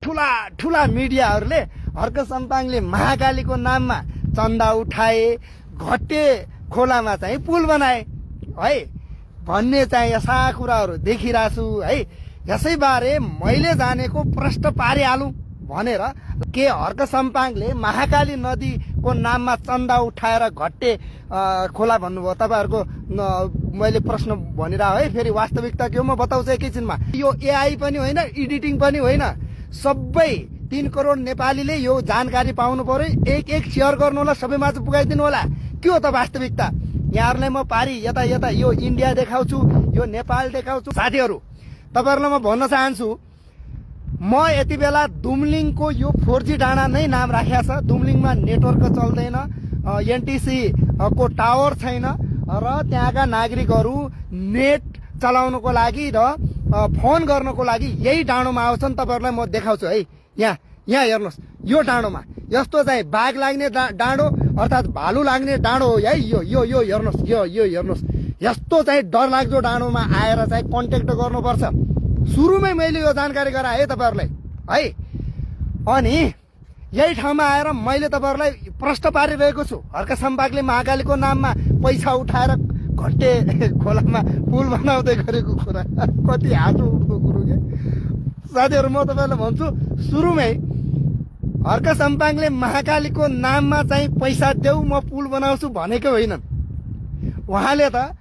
ठुला ठुला मिडियाहरूले हर्क सम्पाङले महाकालीको नाममा चन्दा उठाए, घट्टे खोलामा चाहिँ पुल बनाए है भन्ने चाहिँ यस्ता कुराहरू देखिरहेको छु है। यसैबारे मैले जानेको प्रश्न पारिहालौँ भनेर के हर्क सम्पाङले महाकाली नदीको नाममा चन्दा उठाएर घट्टे खोला भन्नुभयो? तपाईँहरूको मैले प्रश्न भनिरह है। फेरि वास्तविकता के हो म बताउँछु एकैछिनमा। यो एआई पनि होइन, एडिटिङ पनि होइन, सबै 3 करोड नेपालीले यो जानकारी पाउनु पर्यो। एक सेयर गर्नु होला, सबैमा चाहिँ पुगाइदिनु होला। के हो त वास्तविकता? यहाँहरूलाई म पारी यता यता यो इन्डिया देखाउँछु, यो नेपाल देखाउँछु। साथीहरू, तपाईँहरूलाई म भन्न चाहन्छु, म यति बेला दुम्लिङको यो 4G डाँडा नै नाम राखेको छ। दुम्लिङमा नेटवर्क चल्दैन, एनटिसी को टावर छैन र त्यहाँका नागरिकहरू नेट चलाउनको लागि र फोन गर्नको लागि यही डाँडोमा आउँछन्। तपाईँहरूलाई म देखाउँछु है। यहाँ हेर्नुहोस्, यो डाँडोमा यस्तो चाहिँ बाघ लाग्ने डाँडो अर्थात् भालु लाग्ने डाँडो हो है। यो हेर्नुहोस्, यो हेर्नुहोस्, यस्तो चाहिँ डरलाग्दो डाँडोमा आएर चाहिँ कन्ट्याक्ट गर्नुपर्छ। सुरुमै मैले यो जानकारी गराएँ है तपाईँहरूलाई है। अनि यही ठाउँमा आएर मैले तपाईँहरूलाई प्रश्न पारिरहेको छु। हर्क सम्पाङले महाकालीको नाममा पैसा उठाएर घट्टे खोलामा पुल बनाउँदै गरेको कुरा कति हाँसो उठ्दो कुरो के साथीहरू। म तपाईँहरूलाई भन्छु, सुरुमै हर्क सम्पाङले महाकालीको नाममा चाहिँ पैसा देऊ म पुल बनाउँछु भनेकै होइनन्। उहाँले त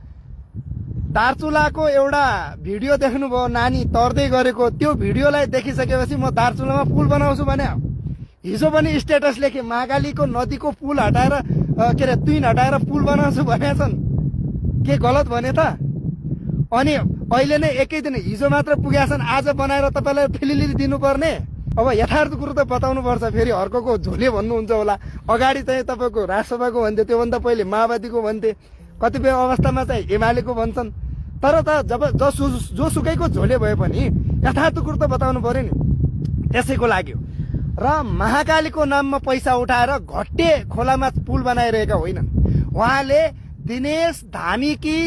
दार्चुलाको एउटा भिडियो देख्नुभयो, नानी तर्दै गरेको। त्यो भिडियोलाई देखिसकेपछि म दार्चुलामा पुल बनाउँछु भने हिजो पनि स्टेटस लेखे महाकालीको नदीको पुल हटाएर के अरे तुइन हटाएर पुल बनाउँछु भनेका छन्। के गलत भने त? अनि अहिले नै एकै दिन हिजो मात्र पुगेका छन्, आज बनाएर तपाईँलाई फिलिलिरी दिनुपर्ने? अब यथार्थ कुरो त बताउनु पर्छ। फेरि हर्कको झोले भन्नुहुन्छ होला, अगाडि चाहिँ तपाईँको राजसभाको भन्थे, त्योभन्दा पहिले माओवादीको भन्थे, कतिपय अवस्थामा चाहिँ एमालेको भन्छन्। तर त जब जोसुकैको झोले भए पनि यथार्थ कुरो त बताउनु पर्यो नि। त्यसैको लागि र महाकालीको नाममा पैसा उठाएर घट्टे खोलामा पुल बनाइरहेका होइनन्। उहाँले दिनेश धामीकी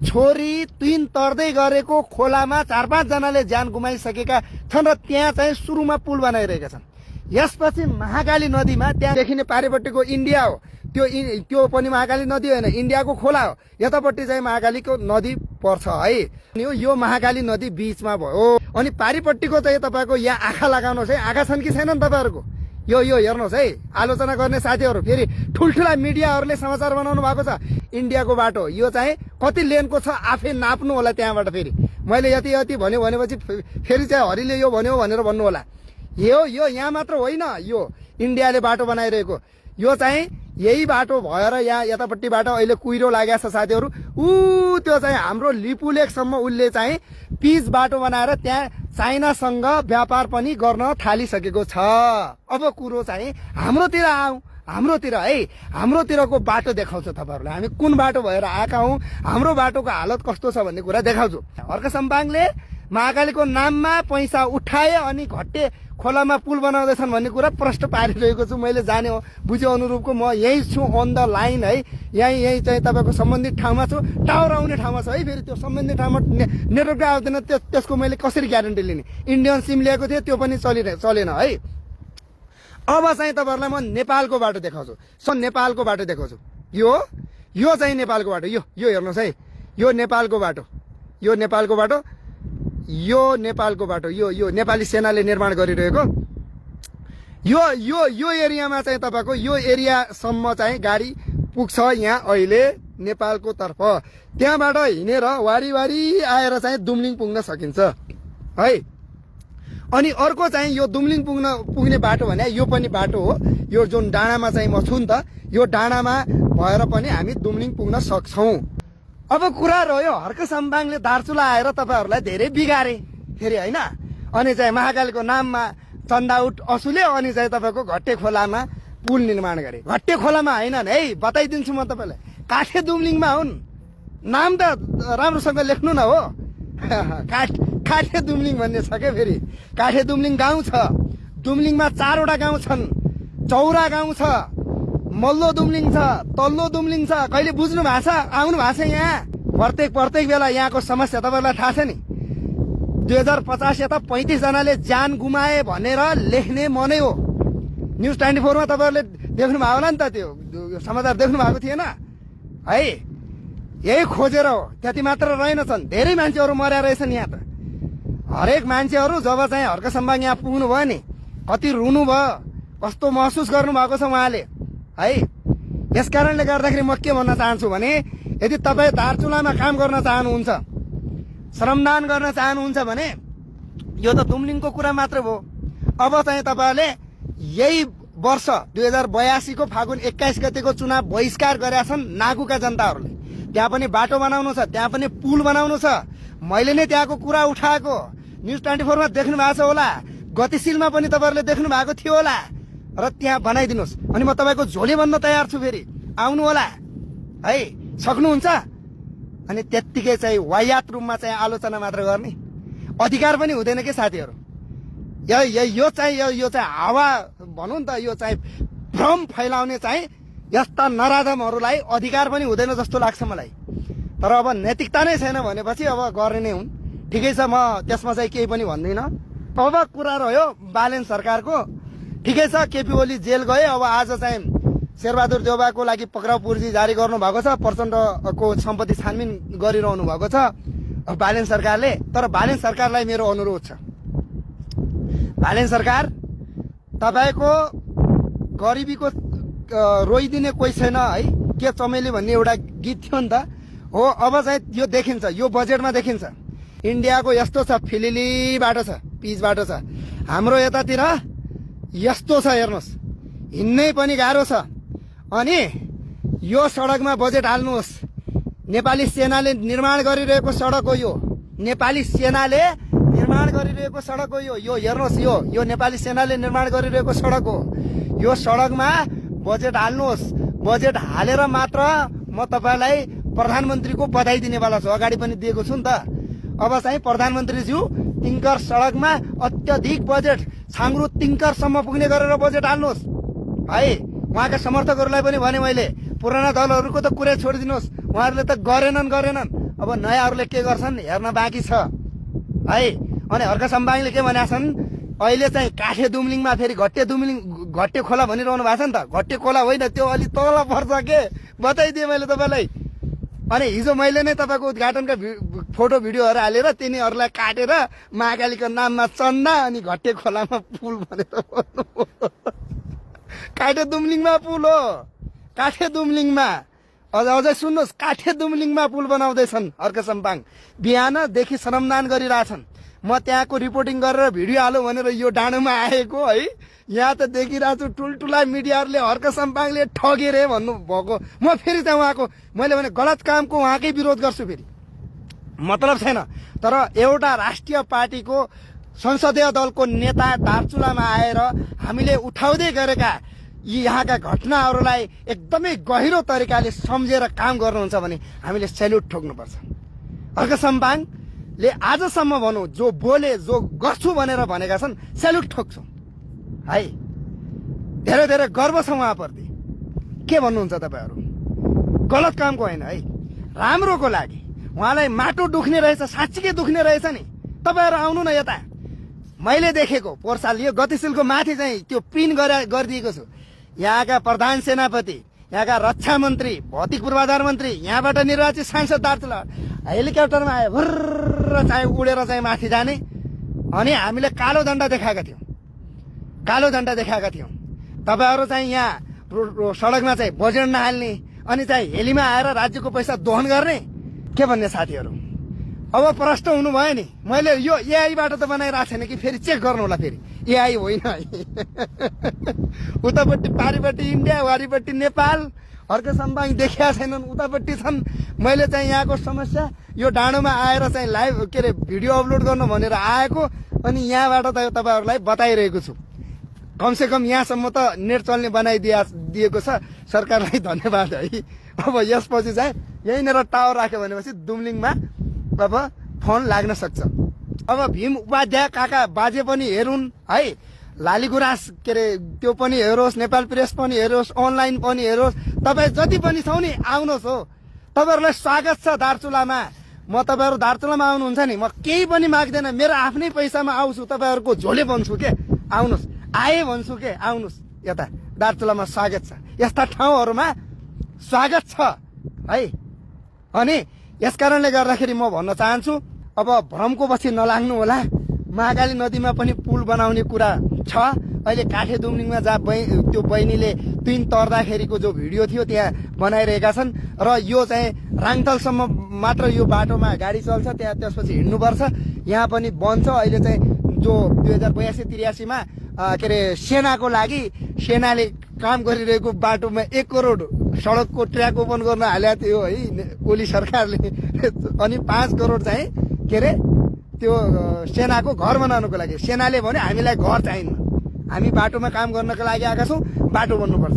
छोरी तुइन तर्दै गरेको खोलामा 4-5 जनाले ज्यान गुमाइसकेका छन् र त्यहाँ चाहिँ सुरुमा पुल बनाइरहेका छन्। यसपछि महाकाली नदीमा त्यहाँ देखिने पारिपट्टिको इन्डिया हो, त्यो पनि महाकाली नदी होइन, इन्डियाको खोला हो। यतापट्टि चाहिँ महाकालीको नदी पर्छ है। यो महाकाली नदी बीचमा भयो। अनि पारिपट्टिको चाहिँ तपाईँको यहाँ आँखा लगाउनुहोस् है। आँखा छन् कि छैनन् तपाईँहरूको? यो हेर्नुहोस् है। आलोचना गर्ने साथीहरू, फेरि ठुल्ठुला मिडियाहरूले समाचार बनाउनु भएको छ। इन्डियाको बाटो यो चाहिँ कति लेनको छ आफै नाप्नु होला। त्यहाँबाट फेरि मैले यति भन्यो भनेपछि फेरि चाहिँ हरिले यो भन्यो भनेर भन्नु होला। यो यहाँ मात्र होइन, यो इन्डियाले बाटो बनाइरहेको। यो चाहिँ यही बाटो भएर यहाँ यतापट्टिबाट अहिले कुहिरो लागेको छ साथीहरू। त्यो चाहिँ हाम्रो लिपुलेकसम्म उसले चाहिँ पिच बाटो बनाएर त्यहाँ चाइनासँग व्यापार पनि गर्न थालिसकेको छ। अब कुरो चाहिँ हाम्रोतिर आऊ, हाम्रोतिर है। हाम्रोतिरको बाटो देखाउँछु तपाईँहरूलाई, हामी कुन बाटो भएर आएका हौँ, हाम्रो बाटोको हालत कस्तो छ भन्ने कुरा देखाउँछु। हर्क सम्पाङले महाकालीको नाममा पैसा उठाए अनि घट्टे खोलामा पुल बनाउँदैछन् भन्ने कुरा प्रश्न पारिरहेको छु। मैले जाने हो बुझे अनुरूपको म यही छु, अन द लाइन है। यही चाहिँ तपाईँको सम्बन्धित ठाउँमा छु, टावर आउने ठाउँमा छ है। फेरि त्यो सम्बन्धित ठाउँमा नेटवर्क आउँदैन, त्यसको मैले कसरी ग्यारेन्टी लिने? इन्डियन सिम लिएको थिएँ, त्यो पनि चलेन है। अब चाहिँ तपाईँहरूलाई म नेपालको बाटो देखाउँछु। नेपालको बाटो देखाउँछु। यो चाहिँ नेपालको बाटो। यो हेर्नुहोस् है, यो नेपालको बाटो, यो नेपालको बाटो, यो नेपालको बाटो। यो नेपाली सेनाले निर्माण गरिरहेको यो एरियामा चाहिँ तपाईँको यो एरियासम्म चाहिँ गाडी पुग्छ यहाँ अहिले नेपालको तर्फ। त्यहाँबाट हिँडेर वारी आएर चाहिँ दुम्लिङ पुग्न सकिन्छ है। अनि अर्को चाहिँ यो दुम्लिङ पुग्ने बाटो भने यो पनि बाटो हो। यो जुन डाँडामा चाहिँ म छु नि त, यो डाँडामा भएर पनि हामी दुम्लिङ पुग्न सक्छौँ। अब कुरा रह्यो हर्क सम्पाङले दार्चुला आएर तपाईँहरूलाई धेरै बिगारे फेरि होइन। अनि चाहिँ महाकालीको नाममा चन्दा असुल्यो अनि चाहिँ तपाईँको घट्टे खोलामा पुल निर्माण गरे। घट्टे खोलामा होइनन् है, बताइदिन्छु म तपाईँलाई, काठे दुम्लिङमा हुन्। नाम त राम्रोसँग लेख्नु न हो। काठे दुम्लिङ भन्ने छ क्या। फेरि काठे दुम्लिङ गाउँ छ। दुम्लिङमा 4वटा गाउँ छन्। चौरा गाउँ छ, मल्लो दुम्लिङ छ, तल्लो दुम्लिङ छ। कहिले बुझ्नु भएको छ? आउनु भएको छ यहाँ? प्रत्येक बेला यहाँको समस्या तपाईँलाई थाहा छ नि। 2050 यता 35 जनाले ज्यान गुमाए भनेर लेख्ने मनै हो। न्युज 24 मा तपाईहरुले देख्नुभयो होला नि त, त्यो समाचार देख्नु भएको थिएन है। यही खोजेर हो, त्यति मात्र रहेनछन्, धेरै मान्छेहरू मर्या रहेछन् यहाँ त। हरेक मान्छेहरू जब चाहिँ हर्क सम्बाङ यहाँ पुग्नु भयो नि, कति रुनु भयो, कस्तो महसुस गर्नु भएको छ उहाँले है। यस कारणले गर्दाखेरि म के भन्न चाहन्छु भने, यदि तपाईँ दार्चुलामा काम गर्न चाहनुहुन्छ, श्रमदान गर्न चाहनुहुन्छ भने यो त दुम्लिङको कुरा मात्र हो। अब चाहिँ तपाईँहरूले यही वर्ष 2082 को फागुन 21 गतेको चुनाव बहिष्कार गरेका छन् नागुका जनताहरूले। त्यहाँ पनि बाटो बनाउनु छ, त्यहाँ पनि पुल बनाउनु छ। मैले नै त्यहाँको कुरा उठाएको, न्युज 24 मा देख्नु भएको छ होला, गतिशीलमा पनि तपाईँहरूले देख्नु भएको थियो होला। र त्यहाँ बनाइदिनुहोस्, अनि म तपाईँको झोले बन्न तयार छु, फेरि आउनु होला है, सक्नुहुन्छ। अनि त्यत्तिकै चाहिँ वायात रूपमा चाहिँ आलोचना मात्र गर्ने अधिकार पनि हुँदैन के साथीहरू। यो चाहिँ हावा भनौँ नि त, यो चाहिँ भ्रम फैलाउने चाहिँ यस्ता नराधमहरूलाई अधिकार पनि हुँदैन जस्तो लाग्छ मलाई। तर अब नैतिकता नै छैन भनेपछि अब गर्ने नै हुन्। ठिकै छ, म त्यसमा चाहिँ केही पनि भन्दिनँ। अब कुरा रह्यो बालेन सरकारको, ठिकै छ, केपी ओली जेल गए। अब आज चाहिँ शेरबहादुर देउबाको लागि पक्राउ पूर्जी जारी गर्नु भएको छ, प्रचण्डको सम्पत्ति छानबिन गरिरहनु भएको छ बालेन सरकारले। तर बालेन सरकारलाई मेरो अनुरोध छ, बालेन सरकार, तपाईको गरिबीको रोइदिने कोही छैन है, के चमेली भन्ने एउटा गीत थियो नि त हो। अब चाहिँ यो देखिन्छ, यो बजेटमा देखिन्छ इन्डियाको यस्तो छ, फिलिली बाटो छ, पिच बाटो छ। हाम्रो यतातिर यस्तो छ, हेर्नुहोस्, हिँड्नै पनि गाह्रो छ। अनि यो सडकमा बजेट हाल्नुहोस्। नेपाली सेनाले निर्माण गरिरहेको सडक हो यो, नेपाली सेनाले निर्माण गरिरहेको सडक हो यो हेर्नुहोस्, यो नेपाली सेनाले निर्माण गरिरहेको सडक हो। यो सडकमा बजेट हाल्नुहोस्। बजेट हालेर मात्र म तपाईलाई प्रधानमन्त्रीको बधाई दिनेवाला छु, अगाडि पनि दिएको छु नि त। अब चाहिँ प्रधानमन्त्रीज्यू तिङ्कर सडकमा अत्यधिक बजेट, छाङ्ग्रो तिङ्करसम्म पुग्ने गरेर बजेट हाल्नुहोस् है। उहाँका समर्थकहरूलाई पनि भने मैले, पुराना दलहरूको त कुरै छोडिदिनुहोस्, उहाँहरूले त गरेनन्। अब नयाँहरूले के गर्छन् हेर्न बाँकी छ है। अनि हर्क सम्बाङले के भनेका छन्, अहिले चाहिँ काठे दुम्लिङमा फेरि घट्टे खोला भनिरहनु भएको छ नि त। घट्टे खोला होइन, त्यो अलि तल पर्छ के, बताइदिएँ मैले तपाईँलाई। अनि हिजो मैले नै तपाईँको उद्घाटनका फोटो भिडियोहरू हालेर तिनीहरूलाई काटेर महाकालीको नाममा चन्दा अनि घट्टे खोलामा पुल भनेर काठे दुम्लिङमा पुल हो, काठे दुम्लिङमा। अझै सुन्नुहोस्, काठे दुम्लिङमा पुल बनाउँदैछन् हर्क सम्बाङ। बिहानदेखि श्रमदान गरिरहेछन्। म त्यहाँको रिपोर्टिङ गरेर भिडियो हालौँ भनेर यो डाँडोमा आएको है। यहाँ त देखिरहेको छु ठुल्ठुला मिडियाहरूले हर्क सम्बाङले ठगे रे भन्नुभएको। म फेरि चाहिँ उहाँको, मैले भने गलत कामको उहाँकै विरोध गर्छु, फेरि मतलब छैन। तर एउटा राष्ट्रिय पार्टीको संसदीय दलको नेता दार्चुलामा आएर हामीले उठाउँदै गरेका यी यहाँका घटनाहरूलाई एकदमै गहिरो तरिकाले सम्झेर काम गर्नुहुन्छ भने हामीले सेल्युट ठोक्नुपर्छ। हर्क सम्बाङले आजसम्म भनौँ, जो बोले, जो गर्छु भनेर भनेका छन्, सेल्युट ठोक्छौँ है। धेरै धेरै गर्व छ उहाँप्रति। के भन्नुहुन्छ तपाईँहरू? गलत कामको होइन है, राम्रोको लागि। उहाँलाई माटो दुख्ने रहेछ, साँच्चीकै दुख्ने रहेछ नि। तपाईँहरू आउनु न यता। मैले देखेको पोहोर साल यो गतिशीलको माथि चाहिँ त्यो पिन गरिदिएको छु। यहाँका प्रधान सेनापति, यहाँका रक्षा मन्त्री, भौतिक पूर्वाधार मन्त्री, यहाँबाट निर्वाचित सांसद दार्चुला हेलिकप्टरमा आयो, भर्र चाहिँ उडेर चाहिँ माथि जाने। अनि हामीले कालो झण्डा देखाएका थियौँ। तपाईँहरू चाहिँ यहाँ सडकमा चाहिँ बजेट नहाल्ने, अनि चाहिँ हेलीमा आएर राज्यको पैसा दोहन गर्ने, के भन्ने साथीहरू? अब प्रष्ट हुनुभयो नि। मैले यो एआईबाट त बनाइरहेको छैन कि, फेरि चेक गर्नु होला, फेरि एआई होइन है। उतापट्टि पारिपट्टि इन्डिया, वारिपट्टि नेपाल, हर्क सम्बाङ देखिया छैनन्, उतापट्टि छन्। मैले चाहिँ यहाँको समस्या यो डाँडोमा आएर चाहिँ लाइभ के अरे भिडियो अपलोड गर्नु भनेर आएको, अनि यहाँबाट त तपाईँहरूलाई बताइरहेको छु। कमसेकम यहाँसम्म त नेट चल्ने बनाइदिएको छ, सरकारलाई धन्यवाद है। अब यसपछि चाहिँ यहीँनिर टावर राख्यो भनेपछि दुम्लिङमा अब फोन लाग्न सक्छ। अब भीम उपाध्याय काका बाजे पनि हेरुन् है, लालीगुराँस के अरे त्यो पनि हेरोस्, नेपाल प्रेस पनि हेरोस्, अनलाइन पनि हेरोस्। तपाईँ जति पनि छौ नि आउनुहोस् हो, तपाईँहरूलाई स्वागत छ दार्चुलामा। म तपाईँहरू दार्चुलामा आउनुहुन्छ नि, म केही पनि माग्दैन, मेरो आफ्नै पैसामा आउँछु, तपाईँहरूको झोले बन्छु के, आउनुहोस्, आए भन्छु के, आउनुहोस् यता दार्चुलामा स्वागत छ, यस्ता ठाउँहरूमा स्वागत छ है। अनि यस कारणले गर्दाखेरि म भन्न चाहन्छु, अब भ्रमको पछि नलाग्नु होला। महाकाली नदीमा पनि पुल बनाउने कुरा छ। अहिले काठेदुम्लिङमा जहाँ त्यो बहिनीले तुइन तर्दाखेरिको जो भिडियो थियो त्यहाँ बनाइरहेका छन् र यो चाहिँ राङथलसम्म मात्र यो बाटोमा गाडी चल्छ, त्यहाँ त्यसपछि हिँड्नुपर्छ। यहाँ पनि बन्छ। अहिले चाहिँ जो 2082-83मा के अरे सेनाको लागि सेनाले काम गरिरहेको बाटोमा 1 करोड सडकको ट्र्याक ओपन गर्न हालेको थियो है ओली सरकारले। अनि 5 करोड चाहिँ के अरे त्यो सेनाको घर बनाउनको लागि। सेनाले भन्यो हामीलाई घर चाहिन्न, हामी बाटोमा काम गर्नको लागि आएका छौँ, बाटो बन्नुपर्छ,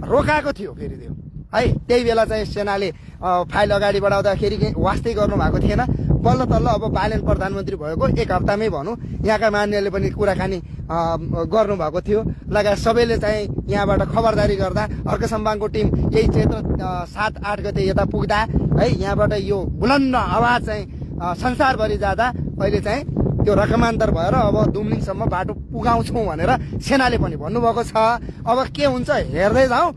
रोकाएको थियो फेरि त्यो है। त्यही बेला चाहिँ सेनाले फाइल अगाडि बढाउँदाखेरि वास्तै गर्नु भएको थिएन। बल्ल तल्ल अब बालेन प्रधानमन्त्री भएको 1 हप्तामै भनौँ यहाँका मान्यले पनि कुराकानी गर्नुभएको थियो। लगायत सबैले चाहिँ यहाँबाट खबरदारी गर्दा अर्कसम्बाङको टिम यही चैत्र 7-8 गते यता पुग्दा है यहाँबाट यो बुलन्द आवाज चाहिँ संसारभरि जाँदा अहिले चाहिँ त्यो रकमान्तर भएर अब दुम्लिङसम्म बाटो पुगाउँछौँ भनेर सेनाले पनि भन्नुभएको छ। अब के हुन्छ हेर्दै जाउँ।